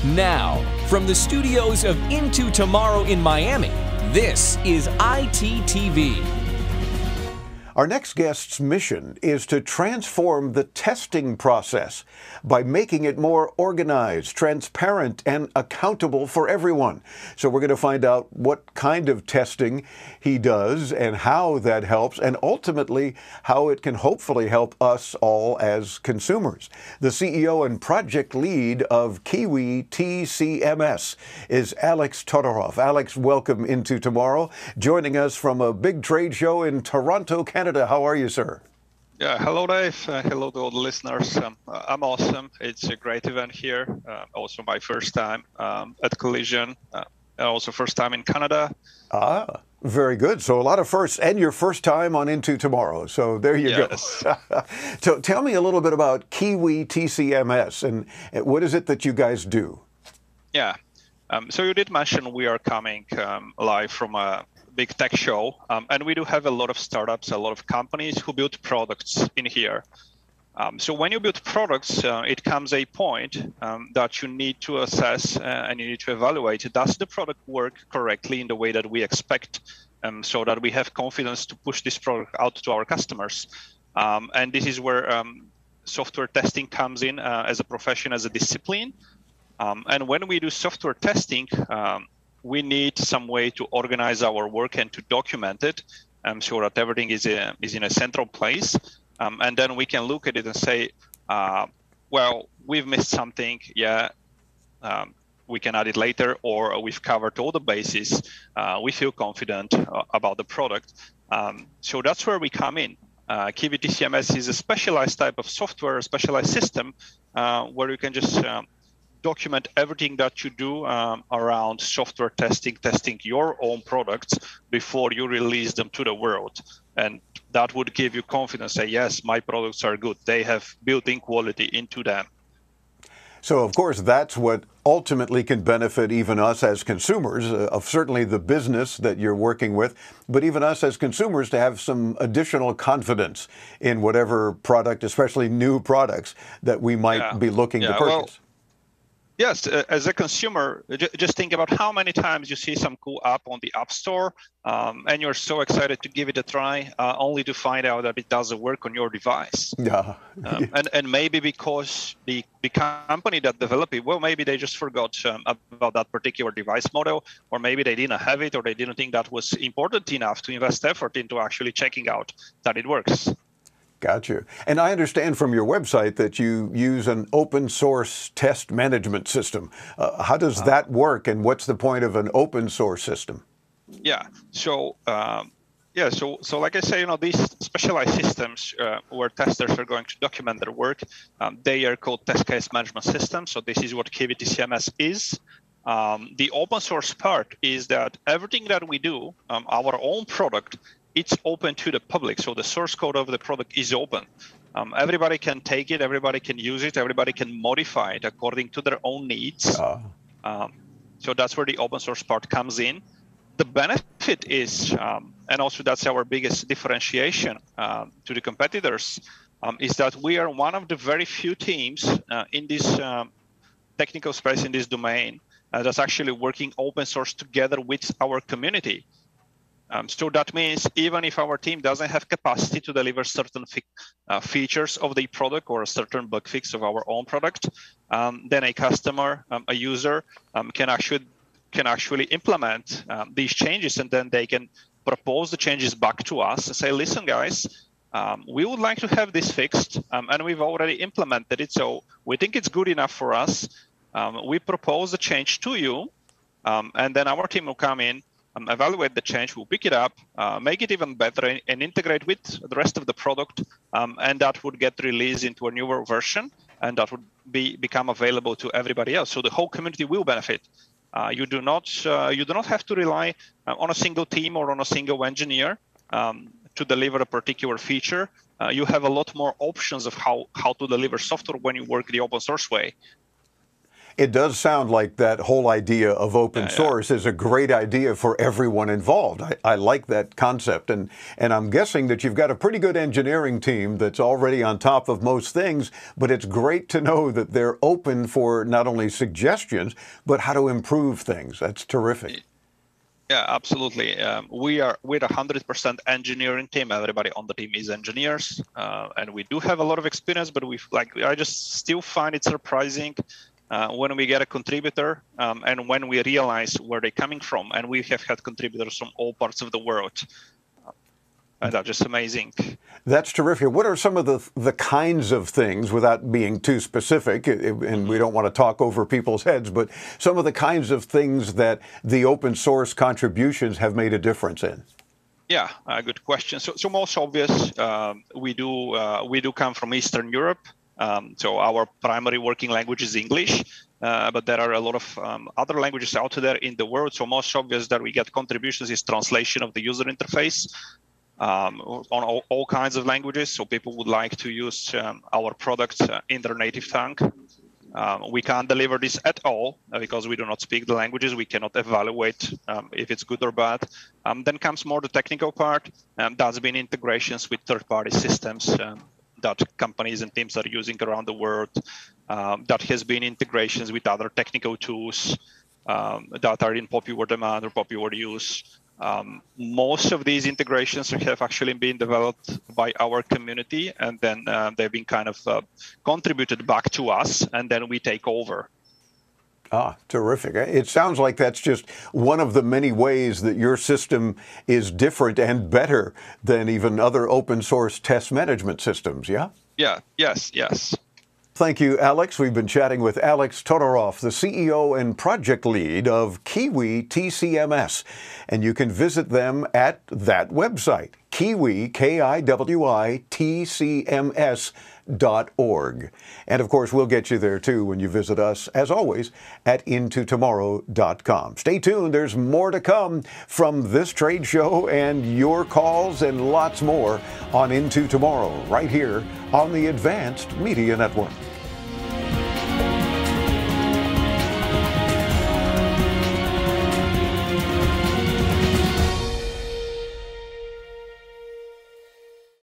Now, from the studios of Into Tomorrow in Miami, this is ITTV. Our next guest's mission is to transform the testing process by making it more organized, transparent, and accountable for everyone. So we're going to find out what kind of testing he does and how that helps, and ultimately how it can hopefully help us all as consumers. The CEO and project lead of Kiwi TCMS is Alex Todorov. Alex, welcome Into Tomorrow, joining us from a big trade show in Toronto, Canada. How are you, sir? Yeah, hello, Dave. Hello to all the listeners. I'm awesome. It's a great event here. Also my first time at Collision, and also first time in Canada. Very good. So a lot of firsts, and your first time on Into Tomorrow. So there you go. So tell me a little bit about Kiwi TCMS and what is it that you guys do? Yeah. So you did mention we are coming live from a big tech show, and we do have a lot of startups, a lot of companies who build products in here. So when you build products, it comes a point that you need to assess and you need to evaluate, does the product work correctly in the way that we expect, so that we have confidence to push this product out to our customers. And this is where software testing comes in as a profession, as a discipline. And when we do software testing, we need some way to organize our work and to document it, so that everything is in a central place. And then we can look at it and say, well, we've missed something. Yeah, we can add it later, or we've covered all the bases. We feel confident about the product. So that's where we come in. Kiwi TCMS is a specialized type of software, a specialized system where you can just document everything that you do around software testing your own products before you release them to the world. And that would give you confidence, say, yes, my products are good. They have built-in quality into them. So, of course, that's what ultimately can benefit even us as consumers, of certainly the business that you're working with, but even us as consumers to have some additional confidence in whatever product, especially new products, that we might be looking to purchase. Yes, as a consumer, just think about how many times you see some cool app on the App Store, and you're so excited to give it a try, only to find out that it doesn't work on your device. And maybe because the company that developed it, well, maybe they just forgot about that particular device model, or maybe they didn't have it, or they didn't think that was important enough to invest effort into actually checking out that it works. Gotcha. And I understand from your website that you use an open source test management system. How does that work, and what's the point of an open source system? Yeah. So so like I say, these specialized systems where testers are going to document their work, they are called test case management systems. So this is what Kiwi TCMS is. The open source part is that everything that we do, our own product, it's open to the public. So the source code of the product is open. Everybody can take it, everybody can use it, everybody can modify it according to their own needs. So that's where the open source part comes in. The benefit is, and also that's our biggest differentiation to the competitors, is that we are one of the very few teams in this technical space, in this domain, that's actually working open source together with our community. So that means even if our team doesn't have capacity to deliver certain features of the product or a certain bug fix of our own product, then a customer, a user, can actually implement these changes, and then they can propose the changes back to us and say, listen, guys, we would like to have this fixed, and we've already implemented it, so we think it's good enough for us. We propose the change to you, and then our team will come in, evaluate the change, we'll pick it up, make it even better, and integrate with the rest of the product, and that would get released into a newer version, and that would become available to everybody else. So the whole community will benefit. You do not have to rely on a single team or on a single engineer to deliver a particular feature. You have a lot more options of how to deliver software when you work the open source way. It does sound like that whole idea of open source is a great idea for everyone involved. I like that concept. And I'm guessing that you've got a pretty good engineering team that's already on top of most things, but it's great to know that they're open for not only suggestions, but how to improve things. That's terrific. Yeah, absolutely. We're 100% engineering team. Everybody on the team is engineers, and we do have a lot of experience. But I just still find it surprising when we get a contributor and when we realize where they're coming from. And we have had contributors from all parts of the world. And that's just amazing. That's terrific. What are some of the kinds of things, without being too specific, and we don't want to talk over people's heads, but some of the kinds of things that the open source contributions have made a difference in? Yeah, good question. So most obvious, we do come from Eastern Europe. So our primary working language is English, but there are a lot of other languages out there in the world. So most obvious that we get contributions is translation of the user interface. On all kinds of languages, so people would like to use our products in their native tongue. We can't deliver this at all because we do not speak the languages. We cannot evaluate if it's good or bad. Then comes more the technical part. That's been integrations with third-party systems that companies and teams are using around the world. That has been integrations with other technical tools that are in popular demand or popular use. Most of these integrations have actually been developed by our community, and then they've been kind of contributed back to us, and then we take over. Ah, terrific. It sounds like that's just one of the many ways that your system is different and better than even other open source test management systems, yeah? Yeah, yes. Thank you, Alex. We've been chatting with Alex Todorov, the CEO and project lead of Kiwi TCMS. And you can visit them at that website, Kiwi, Kiwi, TCMS.org. And of course, we'll get you there too when you visit us, as always, at intotomorrow.com. Stay tuned. There's more to come from this trade show and your calls and lots more on Into Tomorrow, right here on the Advanced Media Network.